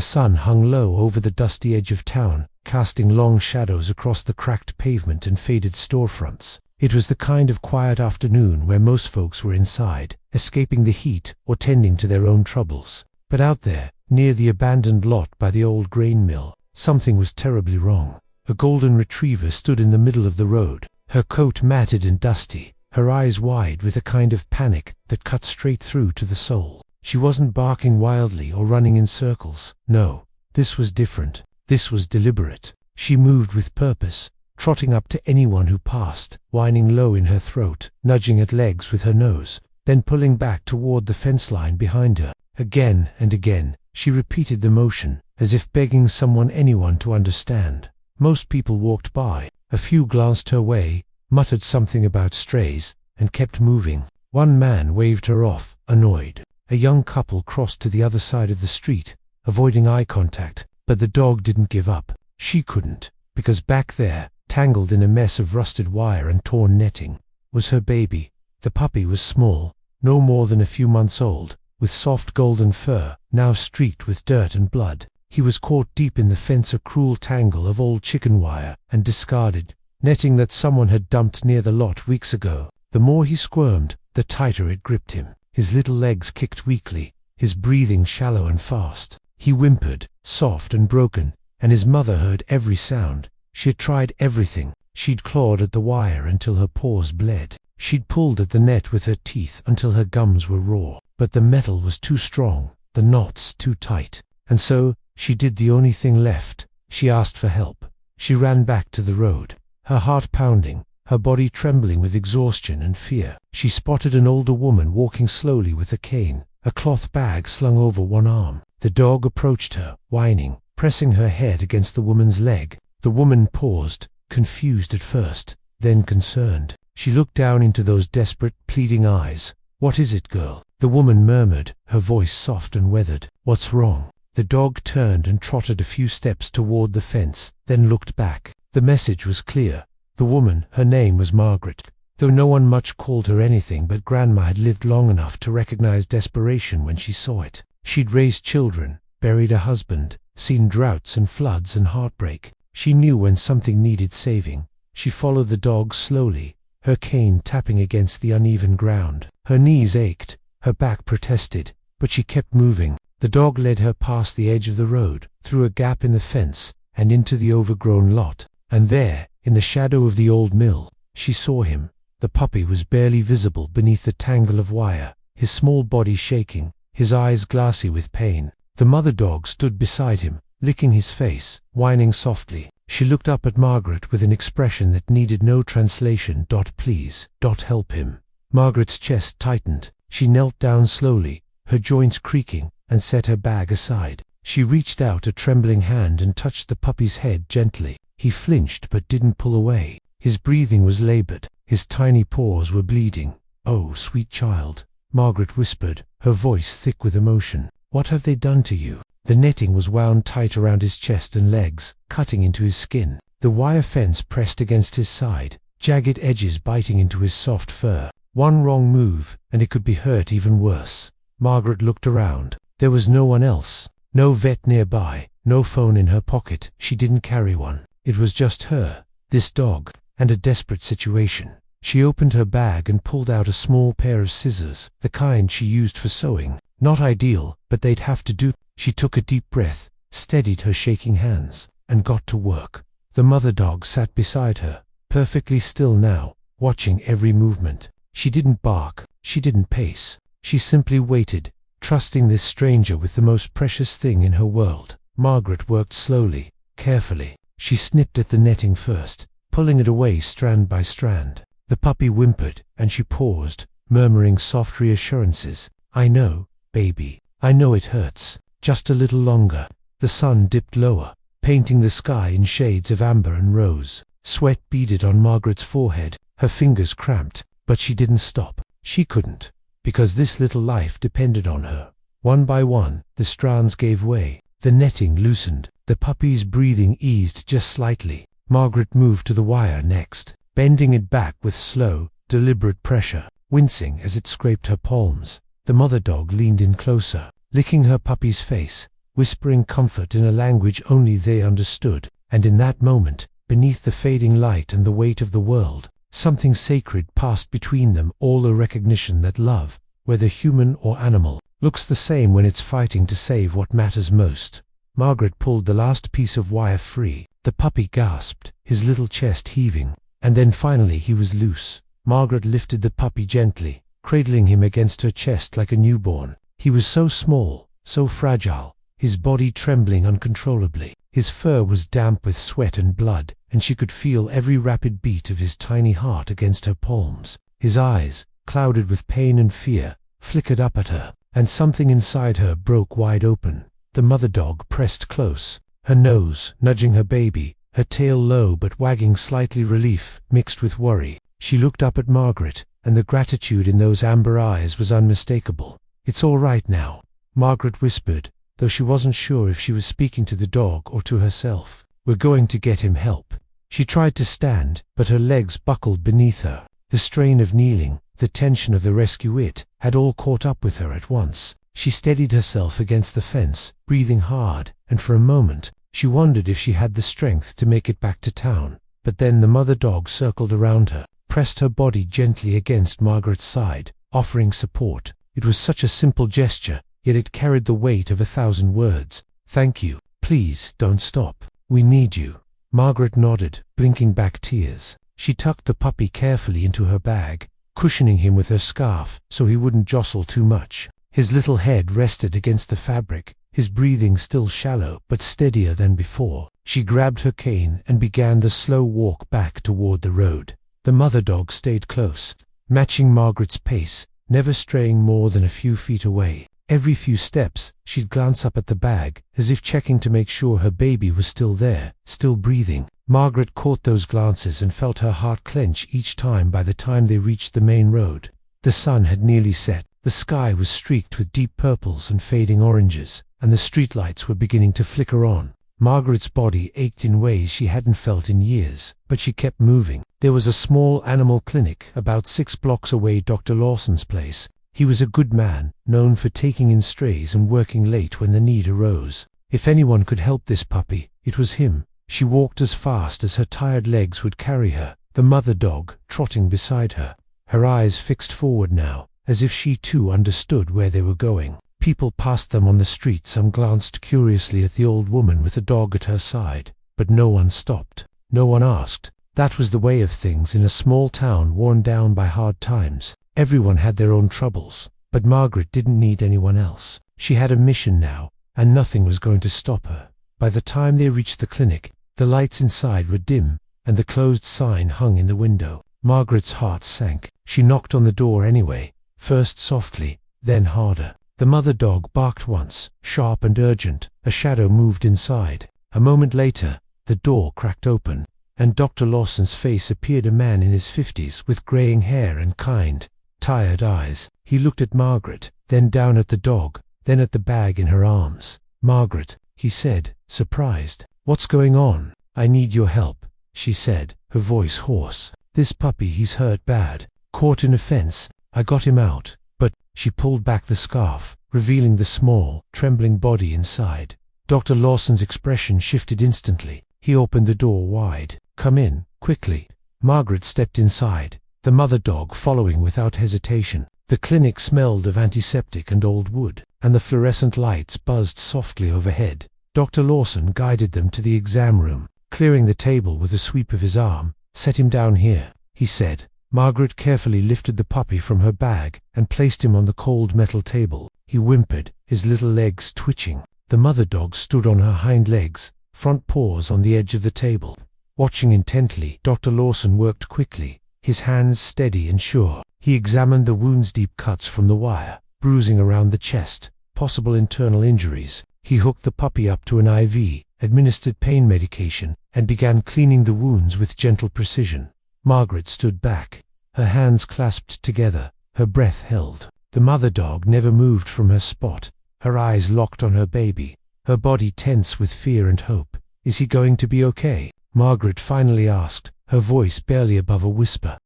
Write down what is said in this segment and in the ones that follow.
sun hung low over the dusty edge of town, casting long shadows across the cracked pavement and faded storefronts. It was the kind of quiet afternoon where most folks were inside, escaping the heat or tending to their own troubles. But out there, near the abandoned lot by the old grain mill, something was terribly wrong. A golden retriever stood in the middle of the road, her coat matted and dusty, her eyes wide with a kind of panic that cut straight through to the soul. She wasn't barking wildly or running in circles. No, this was different. This was deliberate. She moved with purpose, trotting up to anyone who passed, whining low in her throat, nudging at legs with her nose, then pulling back toward the fence line behind her. Again and again, she repeated the motion, as if begging anyone to understand. Most people walked by. A few glanced her way, muttered something about strays, and kept moving. One man waved her off, annoyed. A young couple crossed to the other side of the street, avoiding eye contact, but the dog didn't give up. She couldn't, because back there, tangled in a mess of rusted wire and torn netting, was her baby. The puppy was small, no more than a few months old, with soft golden fur, now streaked with dirt and blood. He was caught deep in the fence, a cruel tangle of old chicken wire and discarded netting that someone had dumped near the lot weeks ago. The more he squirmed, the tighter it gripped him. His little legs kicked weakly, his breathing shallow and fast. He whimpered, soft and broken, and his mother heard every sound. She had tried everything. She'd clawed at the wire until her paws bled. She'd pulled at the net with her teeth until her gums were raw. But the metal was too strong, the knots too tight. And so, she did the only thing left. She asked for help. She ran back to the road, her heart pounding, her body trembling with exhaustion and fear. She spotted an older woman walking slowly with a cane, a cloth bag slung over one arm. The dog approached her, whining, pressing her head against the woman's leg. The woman paused, confused at first, then concerned. She looked down into those desperate, pleading eyes. "What is it, girl?" The woman murmured, her voice soft and weathered. "What's wrong?" The dog turned and trotted a few steps toward the fence, then looked back. The message was clear. The woman, her name was Margaret. Though no one much called her anything, but Grandma had lived long enough to recognize desperation when she saw it. She'd raised children, buried a husband, seen droughts and floods and heartbreak. She knew when something needed saving. She followed the dog slowly, her cane tapping against the uneven ground. Her knees ached, her back protested, but she kept moving. The dog led her past the edge of the road, through a gap in the fence, and into the overgrown lot. And there, in the shadow of the old mill, she saw him. The puppy was barely visible beneath the tangle of wire, his small body shaking, his eyes glassy with pain. The mother dog stood beside him, licking his face, whining softly. She looked up at Margaret with an expression that needed no translation. "Please, help him." Margaret's chest tightened. She knelt down slowly, her joints creaking, and set her bag aside. She reached out a trembling hand and touched the puppy's head gently. He flinched but didn't pull away. His breathing was labored. His tiny paws were bleeding. "Oh, sweet child," Margaret whispered, her voice thick with emotion. "What have they done to you?" The netting was wound tight around his chest and legs, cutting into his skin. The wire fence pressed against his side, jagged edges biting into his soft fur. One wrong move, and it could be hurt even worse. Margaret looked around. There was no one else. No vet nearby, no phone in her pocket. She didn't carry one. It was just her, this dog, and a desperate situation. She opened her bag and pulled out a small pair of scissors, the kind she used for sewing. Not ideal, but they'd have to do. She took a deep breath, steadied her shaking hands, and got to work. The mother dog sat beside her, perfectly still now, watching every movement. She didn't bark, she didn't pace. She simply waited, trusting this stranger with the most precious thing in her world. Margaret worked slowly, carefully. She snipped at the netting first, pulling it away strand by strand. The puppy whimpered, and she paused, murmuring soft reassurances. "I know, baby. I know it hurts. Just a little longer." The sun dipped lower, painting the sky in shades of amber and rose. Sweat beaded on Margaret's forehead, her fingers cramped, but she didn't stop. She couldn't, because this little life depended on her. One by one, the strands gave way. The netting loosened. The puppy's breathing eased just slightly. Margaret moved to the wire next, bending it back with slow, deliberate pressure, wincing as it scraped her palms. The mother dog leaned in closer, licking her puppy's face, whispering comfort in a language only they understood. And in that moment, beneath the fading light and the weight of the world, something sacred passed between them, all the recognition that love, whether human or animal, looks the same when it's fighting to save what matters most. Margaret pulled the last piece of wire free. The puppy gasped, his little chest heaving, and then finally he was loose. Margaret lifted the puppy gently, cradling him against her chest like a newborn. He was so small, so fragile, his body trembling uncontrollably. His fur was damp with sweat and blood, and she could feel every rapid beat of his tiny heart against her palms. His eyes, clouded with pain and fear, flickered up at her, and something inside her broke wide open. The mother dog pressed close, her nose nudging her baby, her tail low but wagging slightly, relief mixed with worry. She looked up at Margaret, and the gratitude in those amber eyes was unmistakable. "It's all right now," Margaret whispered, though she wasn't sure if she was speaking to the dog or to herself. "We're going to get him help." She tried to stand, but her legs buckled beneath her. The strain of kneeling, the tension of the rescue, it had all caught up with her at once. She steadied herself against the fence, breathing hard, and for a moment, she wondered if she had the strength to make it back to town. But then the mother dog circled around her, pressed her body gently against Margaret's side, offering support. It was such a simple gesture, yet it carried the weight of 1,000 words. "Thank you. Please don't stop. We need you." Margaret nodded, blinking back tears. She tucked the puppy carefully into her bag, cushioning him with her scarf so he wouldn't jostle too much. His little head rested against the fabric, his breathing still shallow but steadier than before. She grabbed her cane and began the slow walk back toward the road. The mother dog stayed close, matching Margaret's pace, never straying more than a few feet away. Every few steps, she'd glance up at the bag, as if checking to make sure her baby was still there, still breathing. Margaret caught those glances and felt her heart clench each time. By the time they reached the main road, the sun had nearly set. The sky was streaked with deep purples and fading oranges, and the streetlights were beginning to flicker on. Margaret's body ached in ways she hadn't felt in years, but she kept moving. There was a small animal clinic about 6 blocks away, Dr. Lawson's place. He was a good man, known for taking in strays and working late when the need arose. If anyone could help this puppy, it was him. She walked as fast as her tired legs would carry her, the mother dog trotting beside her, her eyes fixed forward now, as if she too understood where they were going. People passed them on the street. Some glanced curiously at the old woman with the dog at her side, but no one stopped. No one asked. That was the way of things in a small town worn down by hard times. Everyone had their own troubles, but Margaret didn't need anyone else. She had a mission now, and nothing was going to stop her. By the time they reached the clinic, the lights inside were dim, and the closed sign hung in the window. Margaret's heart sank. She knocked on the door anyway, first softly, then harder. The mother dog barked once, sharp and urgent. A shadow moved inside. A moment later, the door cracked open, and Dr. Lawson's face appeared, a man in his 50s with graying hair and kind, tired eyes. He looked at Margaret, then down at the dog, then at the bag in her arms. "Margaret," he said, surprised. "What's going on?" "I need your help," she said, her voice hoarse. "This puppy, he's hurt bad. Caught in a fence. I got him out, but—" She pulled back the scarf, revealing the small, trembling body inside. Dr. Lawson's expression shifted instantly. He opened the door wide. "Come in, quickly." Margaret stepped inside, the mother dog following without hesitation. The clinic smelled of antiseptic and old wood, and the fluorescent lights buzzed softly overhead. Dr. Lawson guided them to the exam room, clearing the table with a sweep of his arm. "Set him down here," he said. Margaret carefully lifted the puppy from her bag and placed him on the cold metal table. He whimpered, his little legs twitching. The mother dog stood on her hind legs, front paws on the edge of the table. Watching intently, Dr. Lawson worked quickly, his hands steady and sure. He examined the wound's deep cuts from the wire, bruising around the chest, possible internal injuries. He hooked the puppy up to an IV, administered pain medication, and began cleaning the wounds with gentle precision. Margaret stood back, her hands clasped together, her breath held. The mother dog never moved from her spot, her eyes locked on her baby, her body tense with fear and hope. "Is he going to be okay?" Margaret finally asked, her voice barely above a whisper.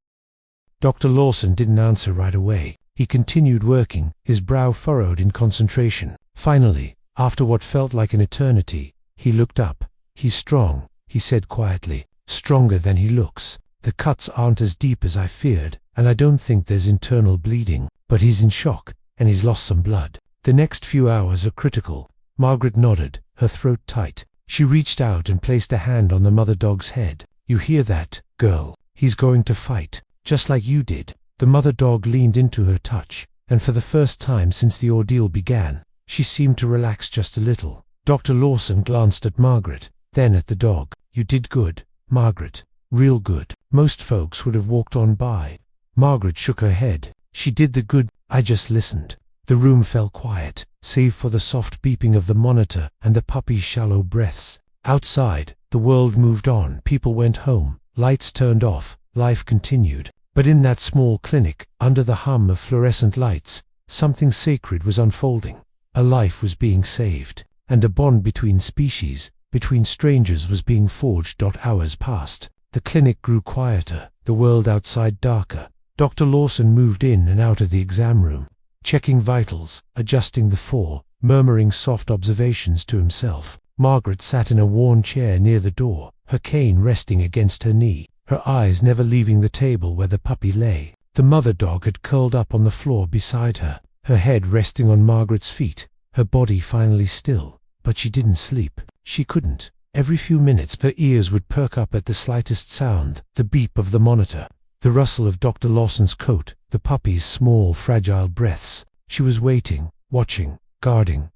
Dr. Lawson didn't answer right away. He continued working, his brow furrowed in concentration. Finally, After what felt like an eternity, he looked up. "He's strong," he said quietly. "Stronger than he looks. The cuts aren't as deep as I feared, and I don't think there's internal bleeding. But he's in shock, and he's lost some blood. The next few hours are critical." Margaret nodded, her throat tight. She reached out and placed a hand on the mother dog's head. "You hear that, girl? He's going to fight, just like you did." The mother dog leaned into her touch, and for the first time since the ordeal began, she seemed to relax just a little. Dr. Lawson glanced at Margaret, then at the dog. "You did good, Margaret. Real good." Most folks would have walked on by. Margaret shook her head. "She did the good. I just listened." The room fell quiet, save for the soft beeping of the monitor and the puppy's shallow breaths. Outside, the world moved on. People went home. Lights turned off. Life continued. But in that small clinic, under the hum of fluorescent lights, something sacred was unfolding. A life was being saved, and a bond between species, between strangers, was being forged. Hours passed. The clinic grew quieter, the world outside darker. Dr. Lawson moved in and out of the exam room, checking vitals, adjusting the fall, murmuring soft observations to himself. Margaret sat in a worn chair near the door, her cane resting against her knee, her eyes never leaving the table where the puppy lay. The mother dog had curled up on the floor beside her, her head resting on Margaret's feet, her body finally still. But she didn't sleep. She couldn't. Every few minutes her ears would perk up at the slightest sound, the beep of the monitor, the rustle of Dr. Lawson's coat, the puppy's small, fragile breaths. She was waiting, watching, guarding.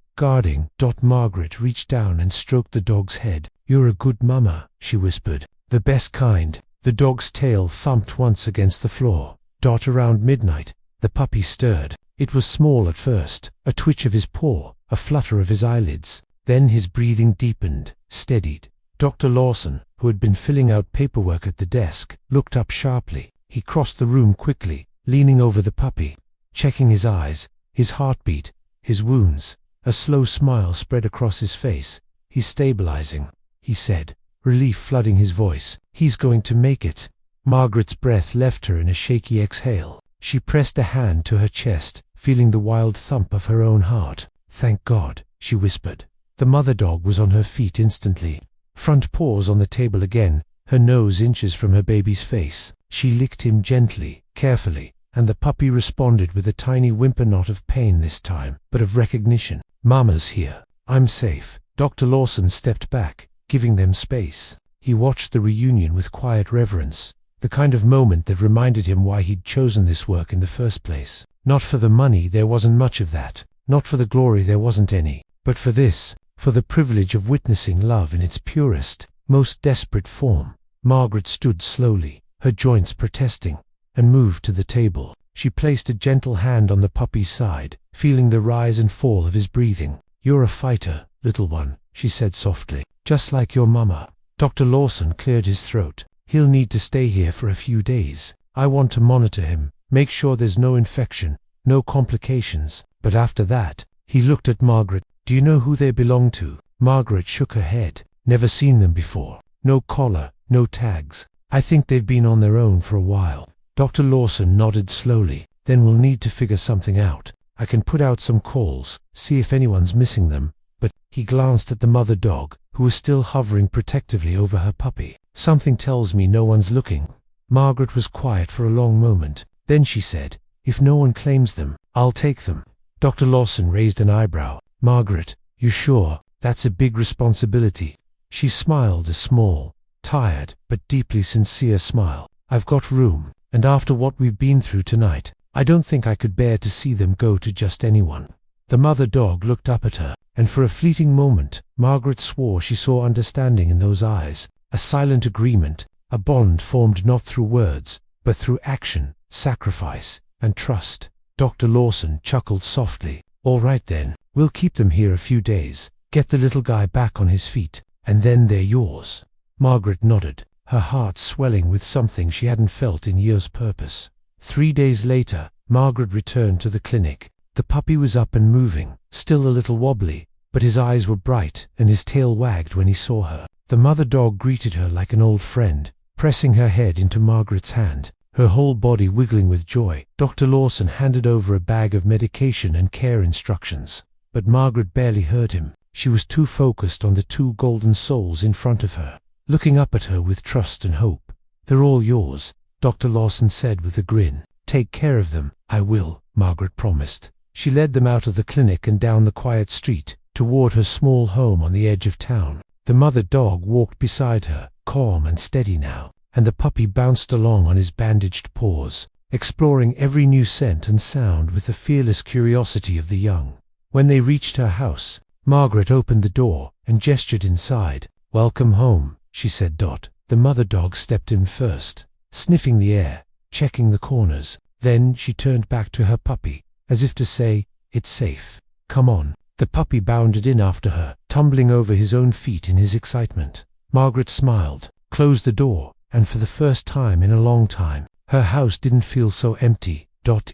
Margaret reached down and stroked the dog's head. "You're a good mama," she whispered. "The best kind." The dog's tail thumped once against the floor. Around midnight, the puppy stirred. It was small at first, a twitch of his paw, a flutter of his eyelids. Then his breathing deepened, steadied. Dr. Lawson, who had been filling out paperwork at the desk, looked up sharply. He crossed the room quickly, leaning over the puppy, checking his eyes, his heartbeat, his wounds. A slow smile spread across his face. "He's stabilizing," he said, relief flooding his voice. "He's going to make it." Margaret's breath left her in a shaky exhale. She pressed a hand to her chest, feeling the wild thump of her own heart. "Thank God," she whispered. The mother dog was on her feet instantly, front paws on the table again, her nose inches from her baby's face. She licked him gently, carefully, and the puppy responded with a tiny whimper, not of pain this time, but of recognition. "Mama's here. I'm safe." Dr. Lawson stepped back, giving them space. He watched the reunion with quiet reverence, the kind of moment that reminded him why he'd chosen this work in the first place. Not for the money, there wasn't much of that. Not for the glory, there wasn't any. But for this, for the privilege of witnessing love in its purest, most desperate form. Margaret stood slowly, her joints protesting, and moved to the table. She placed a gentle hand on the puppy's side, feeling the rise and fall of his breathing. "You're a fighter, little one," she said softly. "Just like your mama." Dr. Lawson cleared his throat. "He'll need to stay here for a few days. I want to monitor him, make sure there's no infection, no complications. But after that," he looked at Margaret, "do you know who they belong to?" Margaret shook her head. "Never seen them before. No collar, no tags. I think they've been on their own for a while." Dr. Lawson nodded slowly. "Then we'll need to figure something out. I can put out some calls, see if anyone's missing them." But he glanced at the mother dog, who was still hovering protectively over her puppy. "Something tells me no one's looking." Margaret was quiet for a long moment. Then she said, "If no one claims them, I'll take them." Dr. Lawson raised an eyebrow. "Margaret, you sure? That's a big responsibility." She smiled, a small, tired, but deeply sincere smile. "I've got room, and after what we've been through tonight, I don't think I could bear to see them go to just anyone." The mother dog looked up at her, and for a fleeting moment, Margaret swore she saw understanding in those eyes, a silent agreement, a bond formed not through words, but through action, sacrifice, and trust. Dr. Lawson chuckled softly. "All right then, we'll keep them here a few days, get the little guy back on his feet, and then they're yours." Margaret nodded, her heart swelling with something she hadn't felt in years. Purpose. 3 days later, Margaret returned to the clinic. The puppy was up and moving, still a little wobbly, but his eyes were bright and his tail wagged when he saw her. The mother dog greeted her like an old friend, pressing her head into Margaret's hand, her whole body wiggling with joy. Dr. Lawson handed over a bag of medication and care instructions. but Margaret barely heard him. She was too focused on the two golden souls in front of her, looking up at her with trust and hope. "They're all yours," Dr. Lawson said with a grin. "Take care of them." "I will," Margaret promised. She led them out of the clinic and down the quiet street, toward her small home on the edge of town. The mother dog walked beside her, calm and steady now, and the puppy bounced along on his bandaged paws, exploring every new scent and sound with the fearless curiosity of the young. When they reached her house, Margaret opened the door and gestured inside. "Welcome home," she said. The mother dog stepped in first, sniffing the air, checking the corners. Then she turned back to her puppy, as if to say, "It's safe. Come on." The puppy bounded in after her, tumbling over his own feet in his excitement. Margaret smiled, closed the door, and for the first time in a long time, her house didn't feel so empty.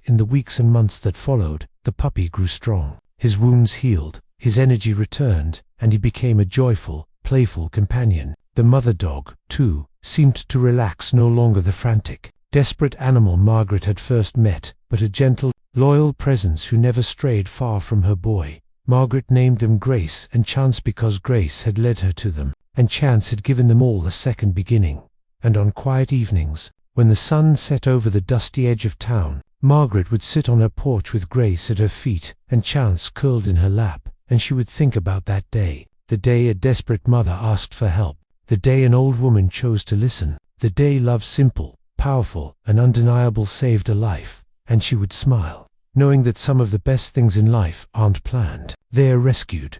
In the weeks and months that followed, the puppy grew strong. His wounds healed, his energy returned, and he became a joyful, playful companion. The mother dog, too, seemed to relax, no longer the frantic, desperate animal Margaret had first met, but a gentle, loyal presence who never strayed far from her boy. Margaret named them Grace and Chance because Grace had led her to them, and Chance had given them all a second beginning. And on quiet evenings, when the sun set over the dusty edge of town, Margaret would sit on her porch with Grace at her feet and Chance curled in her lap, and she would think about that day, the day a desperate mother asked for help, the day an old woman chose to listen, the day love simple, powerful, and undeniable saved a life, and she would smile, knowing that some of the best things in life aren't planned, they are rescued.